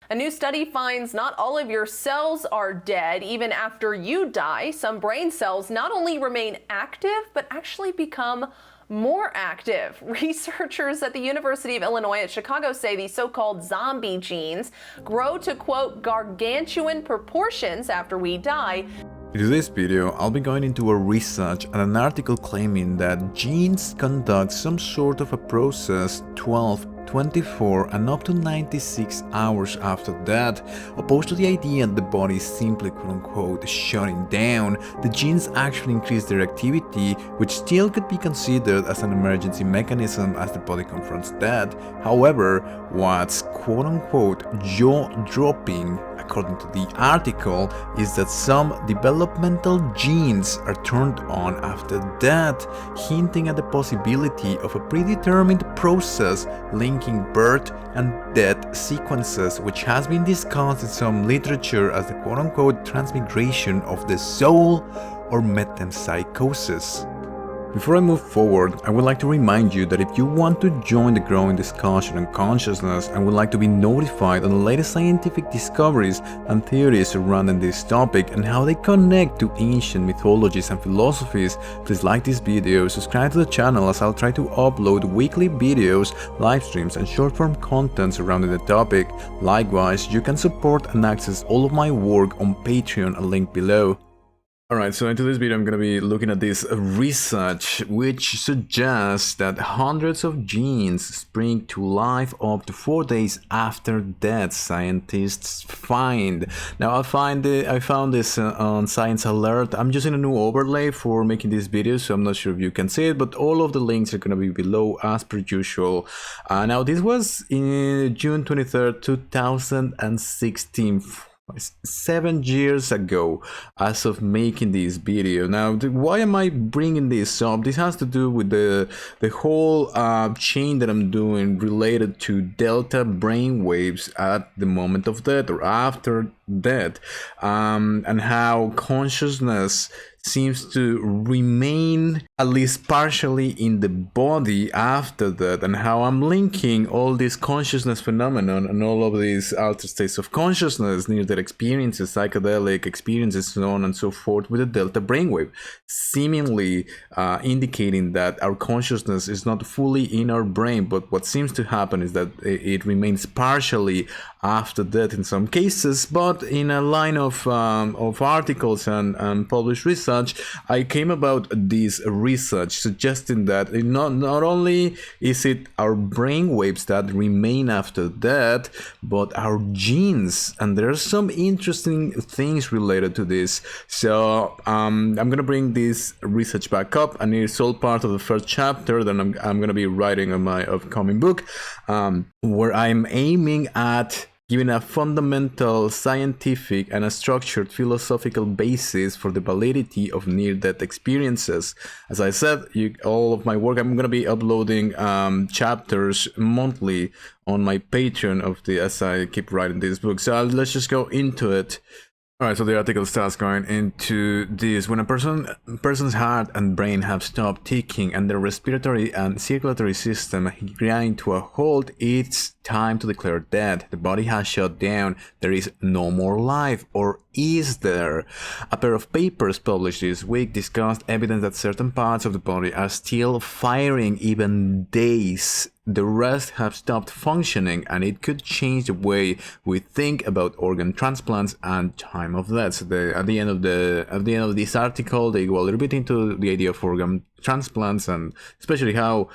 A new study finds not all of your cells are dead even after you die. Some brain cells not only remain active, but actually become more active. Researchers at the University of Illinois at Chicago say these so-called zombie genes grow to, quote, gargantuan proportions after we die. In today's video, I'll be going into a research and an article claiming that genes conduct some sort of a process 12, 24 and up to 96 hours after death, opposed to the idea that the body is simply quote-unquote shutting down. The genes actually increase their activity, which still could be considered as an emergency mechanism as the body confronts death. However, what's quote-unquote jaw-dropping, according to the article, is that some developmental genes are turned on after death, hinting at the possibility of a predetermined process linking birth and death sequences, which has been discussed in some literature as the quote-unquote transmigration of the soul or metempsychosis. Before I move forward, I would like to remind you that if you want to join the growing discussion on consciousness and would like to be notified on the latest scientific discoveries and theories surrounding this topic and how they connect to ancient mythologies and philosophies, please like this video, subscribe to the channel as I'll try to upload weekly videos, live streams and short-form content surrounding the topic. Likewise, you can support and access all of my work on Patreon, a link below. Alright, so into this video I'm going to be looking at this research which suggests that hundreds of genes spring to life up to 4 days after death, scientists find. Now I found this on Science Alert. I'm using a new overlay for making this video, so I'm not sure if you can see it, but all of the links are going to be below as per usual. Now this was in June 23rd, 2016. 7 years ago as of making this video. Now why am I bringing this up? This has to do with the whole chain that I'm doing related to delta brain waves at the moment of death or after death, and how consciousness seems to remain at least partially in the body after that, and how I'm linking all this consciousness phenomenon and all of these altered states of consciousness, near-death experiences, psychedelic experiences, so on and so forth, with the delta brainwave, seemingly indicating that our consciousness is not fully in our brain, but what seems to happen is that it remains partially after death in some cases. But in a line of articles and published research, I came about this research suggesting that not only is it our brain waves that remain after death, but our genes, and there are some interesting things related to this. So I'm gonna bring this research back up, and it's all part of the first chapter that I'm gonna be writing on my upcoming book, where I'm aiming at giving a fundamental scientific and a structured philosophical basis for the validity of near-death experiences. As I said, all of my work, I'm going to be uploading chapters monthly on my Patreon as I keep writing this book. So let's just go into it. Alright, so the article starts going into this. When a person's heart and brain have stopped ticking and their respiratory and circulatory system grind to a halt, it's time to declare death. The body has shut down. There is no more life. Or is there? A pair of papers published this week discussed evidence that certain parts of the body are still firing even days. The rest have stopped functioning, and it could change the way we think about organ transplants and time of death. So at the end of this article, they go a little bit into the idea of organ transplants, and especially how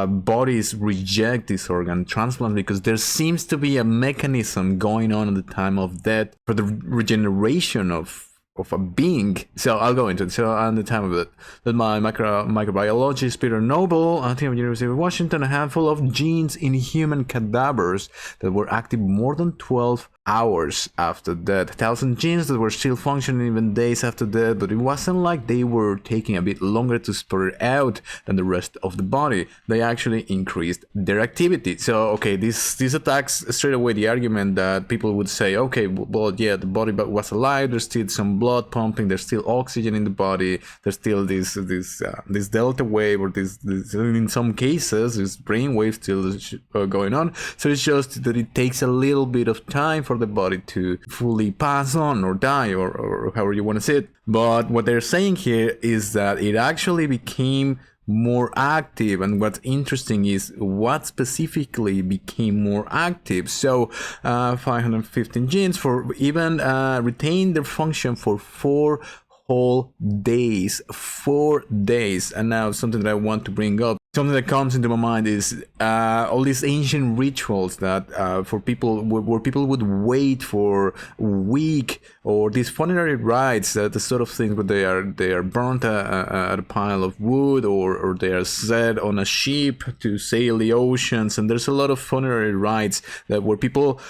bodies reject these organ transplants because there seems to be a mechanism going on at the time of death for the regeneration of a being. So I'll go into it. So at the time of it, that my microbiologist Peter Noble at the University of Washington, a handful of genes in human cadavers that were active more than 12 hours after death. 1,000 genes that were still functioning even days after death, but it wasn't like they were taking a bit longer to spread out than the rest of the body. They actually increased their activity. So okay, this attacks straight away the argument that people would say, okay, well yeah, the body was alive, there's still some blood pumping, there's still oxygen in the body, there's still this delta wave, or this in some cases this brain wave still going on. So it's just that it takes a little bit of time for the body to fully pass on or die, or however you want to say it. But what they're saying here is that it actually became more active, and what's interesting is what specifically became more active. So 515 genes for even retain their function for 4 whole days. 4 days. And now something that I want to bring up, something that comes into my mind is all these ancient rituals that for people where people would wait for a week, or these funerary rites, the sort of things where they are burnt at a pile of wood, or they are set on a ship to sail the oceans. And there's a lot of funerary rites that where people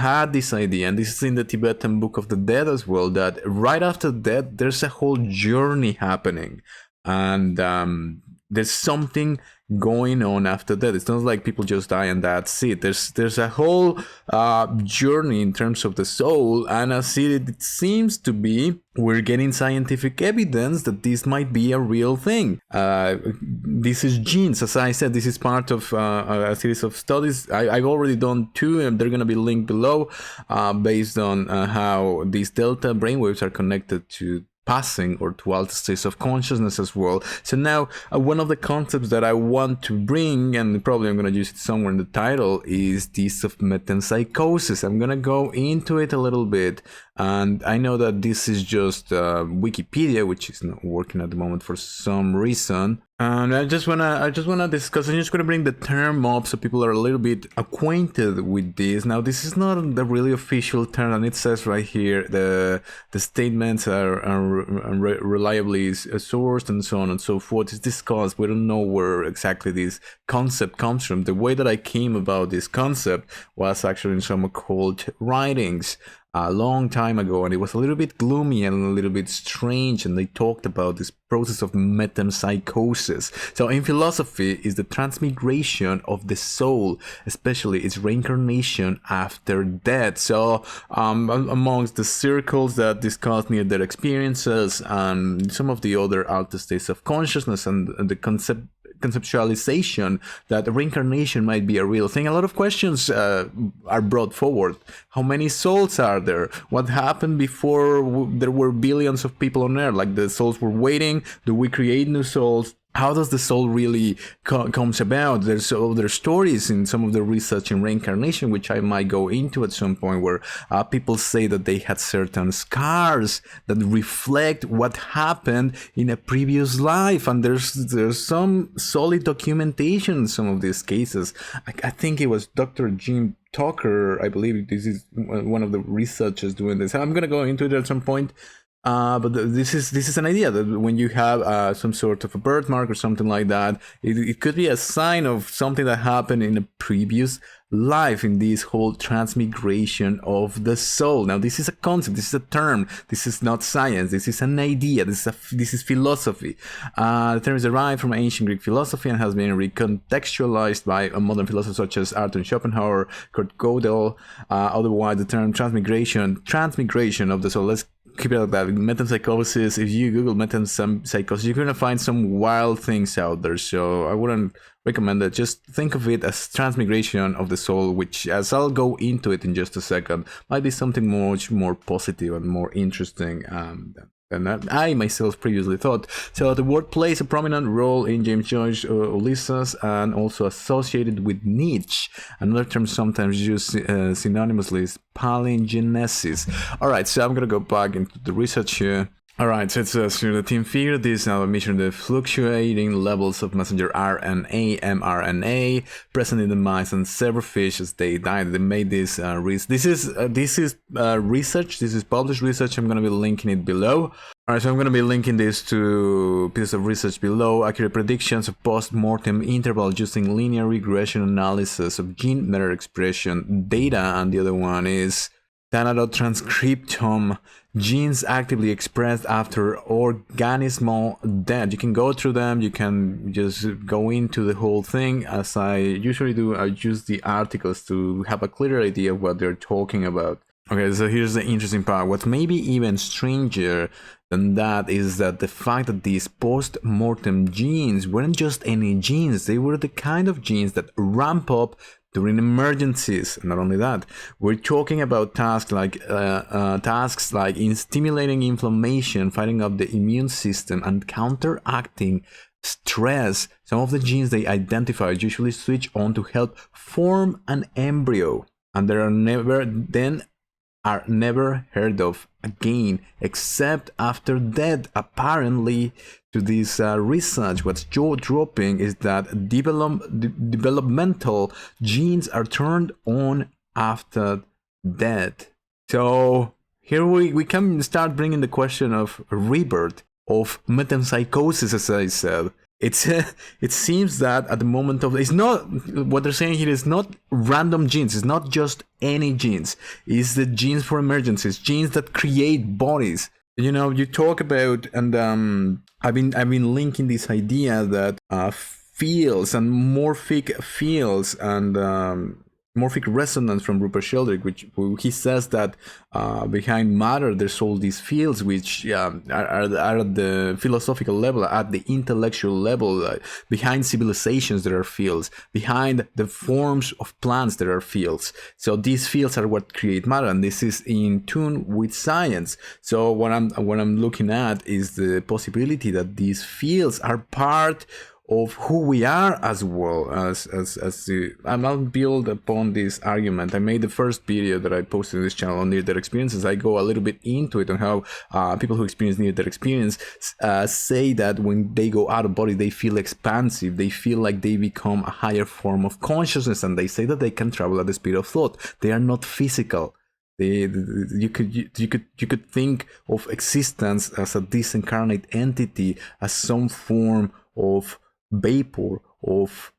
had this idea, and this is in the Tibetan Book of the Dead as well, that right after death there's a whole journey happening, and there's something going on after that. It's not like people just die and that's it. There's a whole journey in terms of the soul, and as it seems to be, we're getting scientific evidence that this might be a real thing. This is genes, as I said. This is part of a series of studies. I've already done 2, and they're going to be linked below, based on how these delta brainwaves are connected to passing or to altered states of consciousness as well. So now one of the concepts that I want to bring, and probably I'm going to use it somewhere in the title, is this of metempsychosis. I'm going to go into it a little bit, and I know that this is just Wikipedia, which is not working at the moment for some reason. And I just wanna discuss. I'm just gonna bring the term up so people are a little bit acquainted with this. Now, this is not the really official term, and it says right here the statements are reliably sourced and so on and so forth. It's discussed. We don't know where exactly this concept comes from. The way that I came about this concept was actually in some occult writings a long time ago, and it was a little bit gloomy and a little bit strange, and they talked about this process of metempsychosis. So in philosophy, is the transmigration of the soul, especially its reincarnation after death. So amongst the circles that discuss near-death experiences and some of the other altered states of consciousness, and the conceptualization that reincarnation might be a real thing, a lot of questions are brought forward. How many souls are there? What happened before there were billions of people on Earth? Like, the souls were waiting. Do we create new souls? How does the soul really comes about? There's other stories in some of the research in reincarnation, which I might go into at some point, where people say that they had certain scars that reflect what happened in a previous life, and there's some solid documentation in some of these cases. I think it was Dr. Jim Tucker, I believe this is one of the researchers doing this. I'm gonna go into it at some point. But this is an idea that when you have some sort of a birthmark or something like that, it could be a sign of something that happened in a previous life, in this whole transmigration of the soul. Now, this is a concept, this is a term, this is not science, this is an idea, this is philosophy. The term is derived from ancient Greek philosophy and has been recontextualized by modern philosophers such as Arthur Schopenhauer, Kurt Gödel. Otherwise, the term transmigration of the soul. Let's keep it like that. Metempsychosis, if you Google metempsychosis, you're going to find some wild things out there. So I wouldn't recommend that. Just think of it as transmigration of the soul, which, as I'll go into it in just a second, might be something much more positive and more interesting than I myself previously thought. So the word plays a prominent role in James Joyce Ulysses, and also associated with Nietzsche. Another term sometimes used synonymously is palingenesis. Alright, so I'm gonna go back into the research here. Alright, so it says here, the team figured this out, measuring the fluctuating levels of messenger RNA, mRNA, present in the mice and zebrafish as they died. They made this this is research, this is published research. I'm going to be linking it below. Alright, so I'm going to be linking this to pieces of research below. Accurate predictions of post-mortem interval using linear regression analysis of gene matter expression data, and the other one is Thanatotranscriptome, genes actively expressed after organismal death. You can go through them, you can just go into the whole thing. As I usually do, I use the articles to have a clearer idea of what they're talking about. Okay, so here's the interesting part. What's maybe even stranger than that is that the fact that these post-mortem genes weren't just any genes, they were the kind of genes that ramp up during emergencies. Not only that, we're talking about tasks like in stimulating inflammation, fighting up the immune system, and counteracting stress. Some of the genes they identify usually switch on to help form an embryo, and there are never heard of again except after death. Apparently, to this research, what's jaw-dropping is that developmental genes are turned on after death. So here we can start bringing the question of rebirth, of metempsychosis, as I said. It seems that at the moment of, it's not, what they're saying here is not random genes, it's not just any genes, it's the genes for emergencies, genes that create bodies. You know, you talk about, and I've been linking this idea that fields and morphic fields and morphic resonance from Rupert Sheldrake, which he says that behind matter there's all these fields which are at the philosophical level, at the intellectual level. Behind civilizations there are fields, behind the forms of plants there are fields. So these fields are what create matter, and this is in tune with science. So what I'm looking at is the possibility that these fields are part of who we are as well. I'll build upon this argument. I made the first video that I posted on this channel on near-death experiences. I go a little bit into it on how people who experience near-death experience say that when they go out of body, they feel expansive. They feel like they become a higher form of consciousness, and they say that they can travel at the speed of thought. They are not physical. You could think of existence as a disincarnate entity, as some form of vapor, of,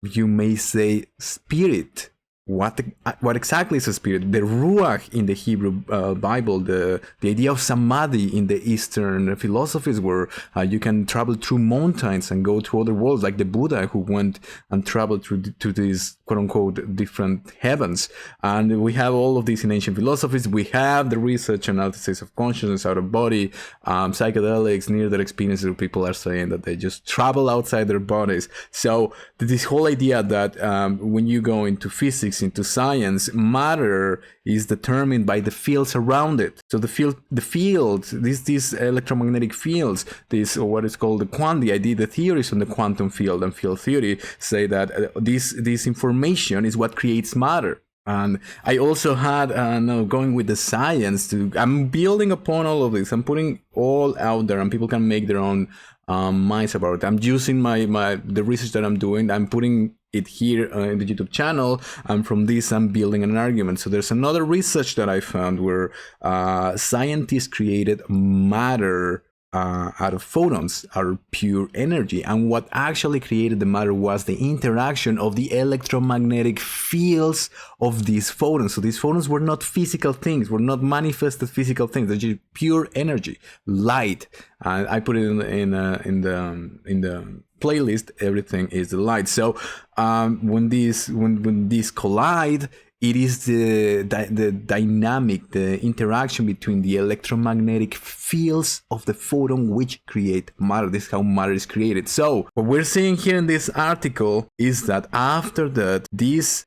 you may say, spirit. What exactly is a spirit? The ruach in the Hebrew Bible, the idea of samadhi in the Eastern philosophies, where you can travel through mountains and go to other worlds, like the Buddha who went and traveled to these quote-unquote different heavens. And we have all of these in ancient philosophies. We have the research analysis of consciousness, out of body, psychedelics, near-death experiences, where people are saying that they just travel outside their bodies. So this whole idea that when you go into physics, into science, matter is determined by the fields around it. So the fields, these electromagnetic fields, this, or what is called the theories on the quantum field and field theory say that this information is what creates matter. And I also had going with the science I'm building upon all of this. I'm putting all out there, and people can make their own minds about it. I'm using the research that I'm doing. I'm putting it here in the YouTube channel, and from this I'm building an argument. So there's another research that I found where scientists created matter out of photons, out of pure energy, and what actually created the matter was the interaction of the electromagnetic fields of these photons. So these photons were not physical things, were not manifested physical things. They're just pure energy, light. I put it in the playlist. Everything is the light. So when these collide, it is the dynamic, the interaction between the electromagnetic fields of the photon which create matter. This is how matter is created. So what we're seeing here in this article is that after that, there's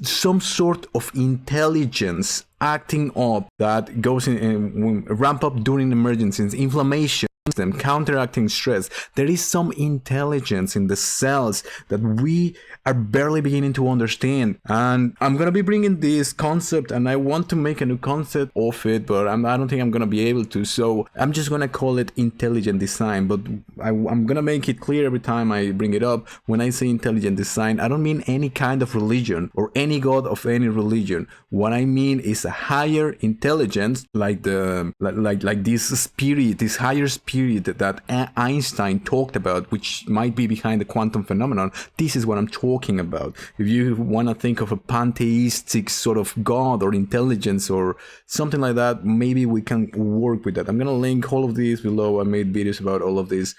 some sort of intelligence acting up that goes in ramp up during emergencies, inflammation, them counteracting stress. There is some intelligence in the cells that we are barely beginning to understand, and I'm gonna be bringing this concept, and I want to make a new concept of it, but I don't think I'm gonna be able to, so I'm just gonna call it intelligent design. But I'm gonna make it clear every time I bring it up. When I say intelligent design, I don't mean any kind of religion or any god of any religion. What I mean is a higher intelligence, like this spirit, this higher spirit that Einstein talked about, which might be behind the quantum phenomenon. This is what I'm talking about. If you want to think of a pantheistic sort of god or intelligence or something like that, maybe we can work with that. I'm gonna link all of these below. I made videos about all of this.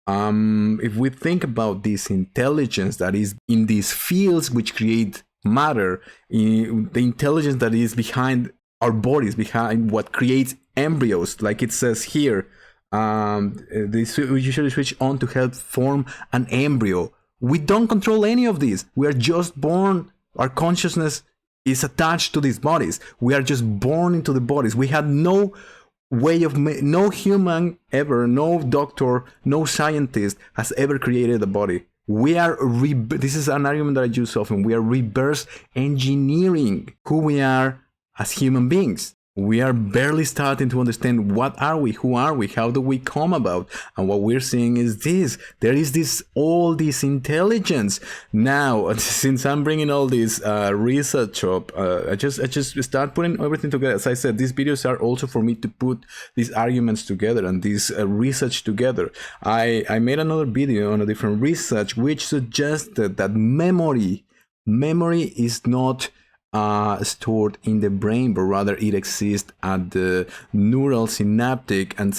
If we think about this intelligence that is in these fields which create matter, the intelligence that is behind our bodies, behind what creates embryos, like it says here. We usually switch on to help form an embryo. We don't control any of this. We are just born. Our consciousness is attached to these bodies. We are just born into the bodies. We had no way of, no human ever, no doctor, no scientist has ever created a body. We are, this is an argument that I use often, we are reverse engineering who we are as human beings. We are barely starting to understand what are we, who are we, how do we come about, and what we're seeing is this. There is this, all this intelligence. Now, since I'm bringing all this research up, I just start putting everything together. As I said, these videos are also for me to put these arguments together and this research together. I made another video on a different research which suggested that memory is not stored in the brain, but rather it exists at the neural, synaptic, and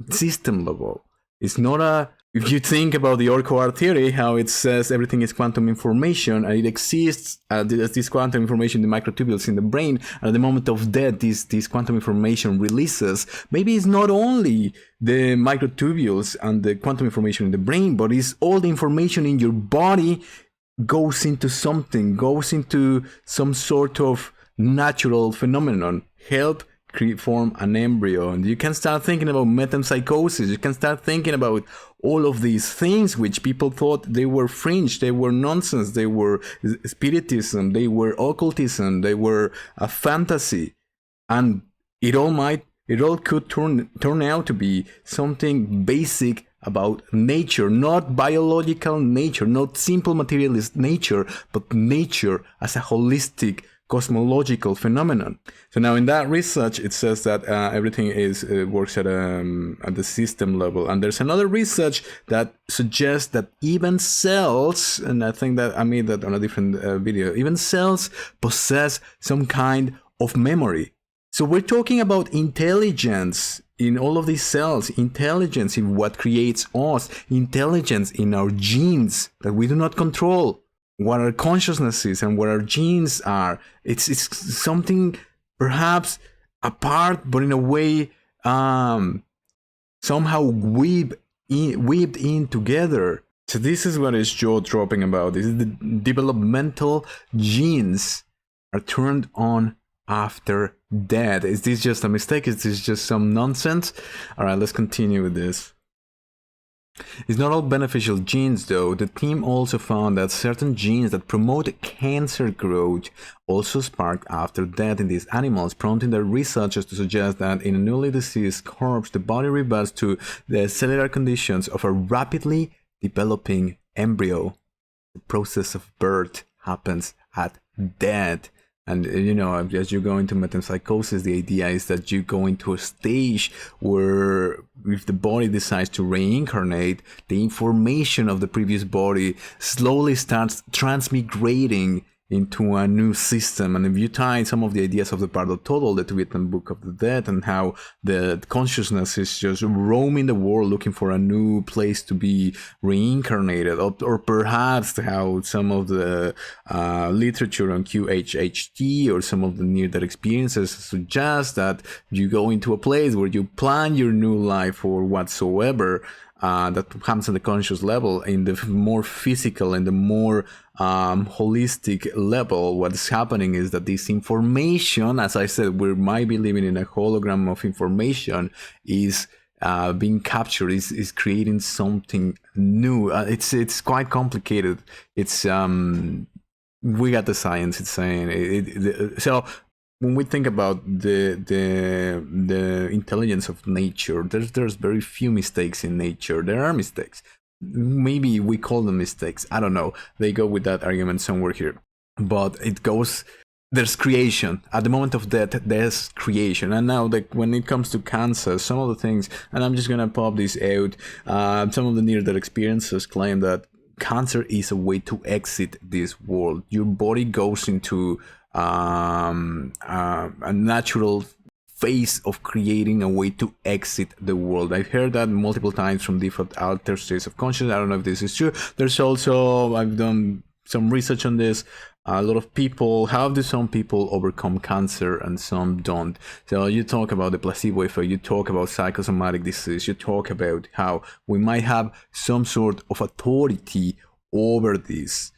system level. It's not a, if you think about the Orco theory, how it says everything is quantum information, and it exists as this quantum information in the microtubules in the brain, and at the moment of death, this quantum information releases. Maybe it's not only the microtubules and the quantum information in the brain, but it's all the information in your body goes into something, goes into some sort of natural phenomenon, help form an embryo. And you can start thinking about metempsychosis, you can start thinking about all of these things which people thought they were fringe, they were nonsense, they were spiritism, they were occultism, they were a fantasy. And it all could turn out to be something basic about nature, not biological nature, not simple materialist nature, but nature as a holistic cosmological phenomenon. So now in that research, it says that everything works at the system level. And there's another research that suggests that even cells, and I think that I made that on a different video, even cells possess some kind of memory. So we're talking about intelligence in all of these cells, intelligence in what creates us, intelligence in our genes that we do not control, what our consciousness is and what our genes are. It's something perhaps apart, but in a way somehow weaved in together. So this is what is jaw-dropping about. This is the developmental genes are turned on after death. Is this just a mistake? Is this just some nonsense? All right, let's continue with this. It's not all beneficial genes though. The team also found that certain genes that promote cancer growth also sparked after death in these animals, prompting the researchers to suggest that in a newly deceased corpse, the body reverts to the cellular conditions of a rapidly developing embryo. The process of birth happens at death. And you know, as you go into metempsychosis, the idea is that you go into a stage where if the body decides to reincarnate, the information of the previous body slowly starts transmigrating into a new system. And if you tie some of the ideas of the Pardo Total, the Tibetan Book of the Dead, and how the consciousness is just roaming the world looking for a new place to be reincarnated, or perhaps how some of the literature on QHHT or some of the near-death experiences suggest that you go into a place where you plan your new life or whatsoever, that comes on the conscious level. In the more physical and the more holistic level, what's happening is that this information, as I said, we might be living in a hologram of information, is being captured, is creating something new. It's quite complicated. It's we got the science. It's saying so. When we think about the intelligence of nature, there's very few mistakes in nature. There are mistakes. Maybe we call them mistakes. I don't know. They go with that argument somewhere here. But it goes, there's creation. At the moment of death, there's creation. And now when it comes to cancer, some of the things, and I'm just going to pop this out, some of the near-death experiences claim that cancer is a way to exit this world. Your body goes into a natural phase of creating a way to exit the world. I've heard that multiple times from different altered states of consciousness. I don't know if this is true. There's also, I've done some research on this, A lot of people, how do some people overcome cancer and some don't? So you talk about the placebo effect, you talk about psychosomatic disease, you talk about how we might have some sort of authority over this.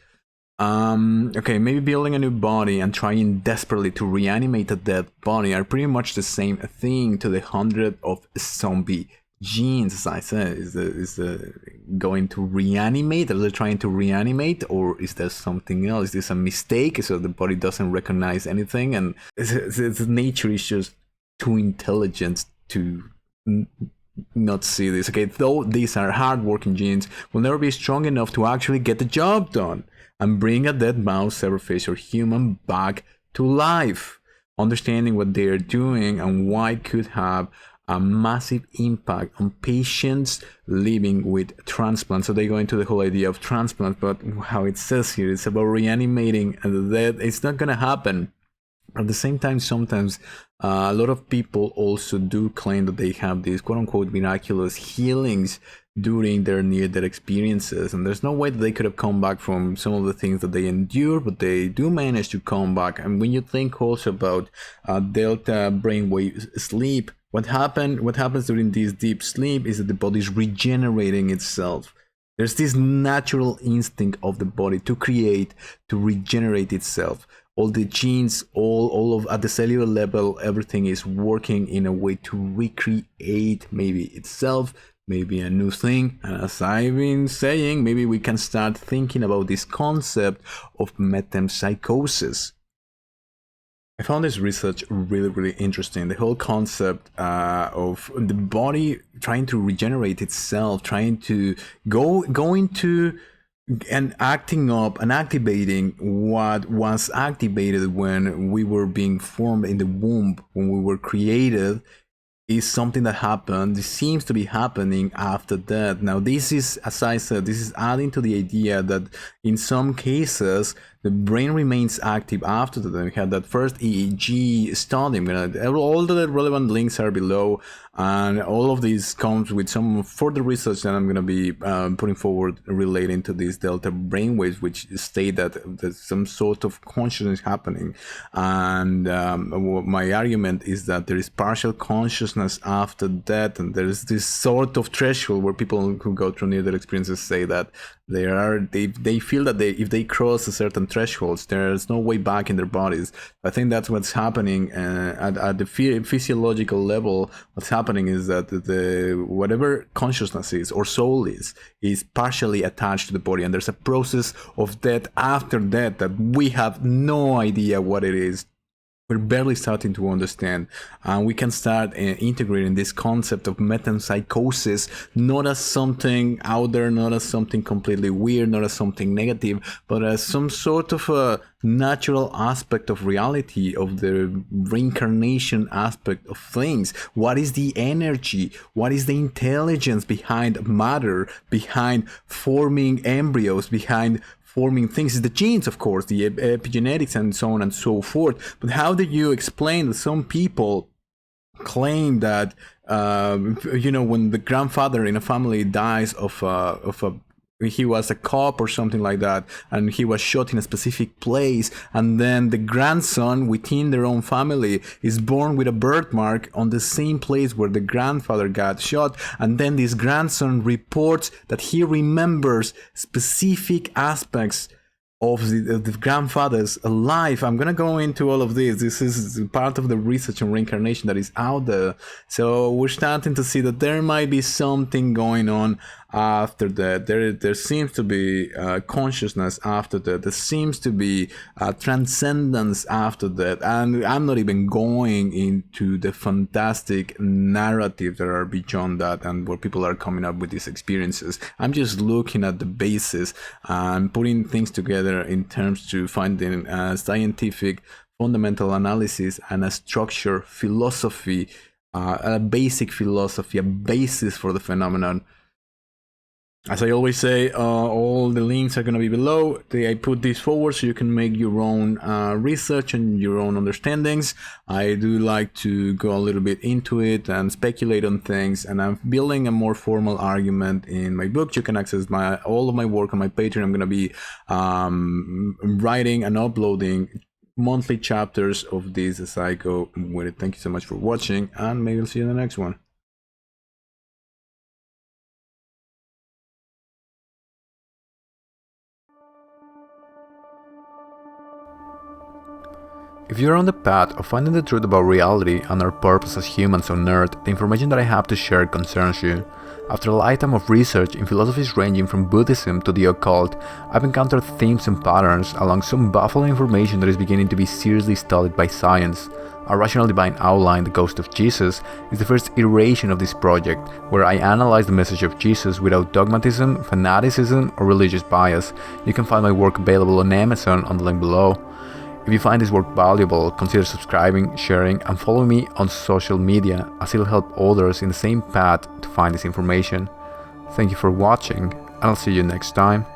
Okay, maybe building a new body and trying desperately to reanimate a dead body are pretty much the same thing to the 100 of zombie genes, as I said. Is the going to reanimate? Are they trying to reanimate, or is there something else? Is this a mistake so the body doesn't recognize anything, and its nature is just too intelligent to not see this? Okay, though these are hard-working genes, will never be strong enough to actually get the job done and bring a dead mouse, zebrafish, or human back to life. Understanding what they are doing and why it could have a massive impact on patients living with transplant. So they go into the whole idea of transplant, but how it says here, it's about reanimating the dead. It's not gonna happen. At the same time, sometimes a lot of people also do claim that they have these quote-unquote miraculous healings during their near-death experiences, and there's no way that they could have come back from some of the things that they endure, but they do manage to come back. And when you think also about delta brainwave sleep, what happens during this deep sleep is that the body is regenerating itself. There's this natural instinct of the body to create, to regenerate itself. All the genes, all of at the cellular level, everything is working in a way to recreate maybe itself, maybe a new thing. And as I've been saying, maybe we can start thinking about this concept of metempsychosis. I found this research really interesting. The whole concept of the body trying to regenerate itself, trying to go into and acting up and activating what was activated when we were being formed in the womb, when we were created, is something that happened. This seems to be happening after that. Now, this is, as I said, this is adding to the idea that in some cases the brain remains active after that. We had that first EEG study. All the relevant links are below, and all of this comes with some further research that I'm going to be putting forward relating to these delta brainwaves, which state that there's some sort of consciousness happening. And my argument is that there is partial consciousness after that, and there is this sort of threshold where people who go through near-death experiences say that they feel that if they cross a certain thresholds, there's no way back in their bodies. I think that's what's happening at the physiological level. What's happening is that the whatever consciousness is or soul is partially attached to the body, and there's a process of death after death that we have no idea what it is. We're barely starting to understand, and we can start integrating this concept of metempsychosis not as something out there, not as something completely weird, not as something negative, but as some sort of a natural aspect of reality, of the reincarnation aspect of things. What is the energy? What is the intelligence behind matter, behind forming embryos, behind forming things? Is the genes, of course, the epigenetics and so on and so forth. But how do you explain that some people claim that when the grandfather in a family dies he was a cop or something like that, and he was shot in a specific place, and then the grandson within their own family is born with a birthmark on the same place where the grandfather got shot, and then this grandson reports that he remembers specific aspects of the grandfather's life. I'm gonna go into all of this. This is part of the research on reincarnation that is out there. So we're starting to see that there might be something going on after that. There seems to be consciousness after that. There seems to be transcendence after that. And I'm not even going into the fantastic narratives that are beyond that and where people are coming up with these experiences. I'm just looking at the basis and putting things together in terms to finding scientific fundamental analysis and a structure philosophy, a basic philosophy, a basis for the phenomenon. As I always say, all the links are going to be below. I put this forward so you can make your own research and your own understandings. I do like to go a little bit into it and speculate on things, and I'm building a more formal argument in my book. You can access all of my work on my Patreon. I'm going to be writing and uploading monthly chapters of this as I go with it. Thank you so much for watching, and maybe I'll see you in the next one. If you're on the path of finding the truth about reality and our purpose as humans on Earth, the information that I have to share concerns you. After a lifetime of research in philosophies ranging from Buddhism to the occult, I've encountered themes and patterns along some baffling information that is beginning to be seriously studied by science. A Rational Divine Outline, The Ghost of Jesus, is the first iteration of this project, where I analyze the message of Jesus without dogmatism, fanaticism, or religious bias. You can find my work available on Amazon on the link below. If you find this work valuable, consider subscribing, sharing, and following me on social media, as it'll help others in the same path to find this information. Thank you for watching, and I'll see you next time.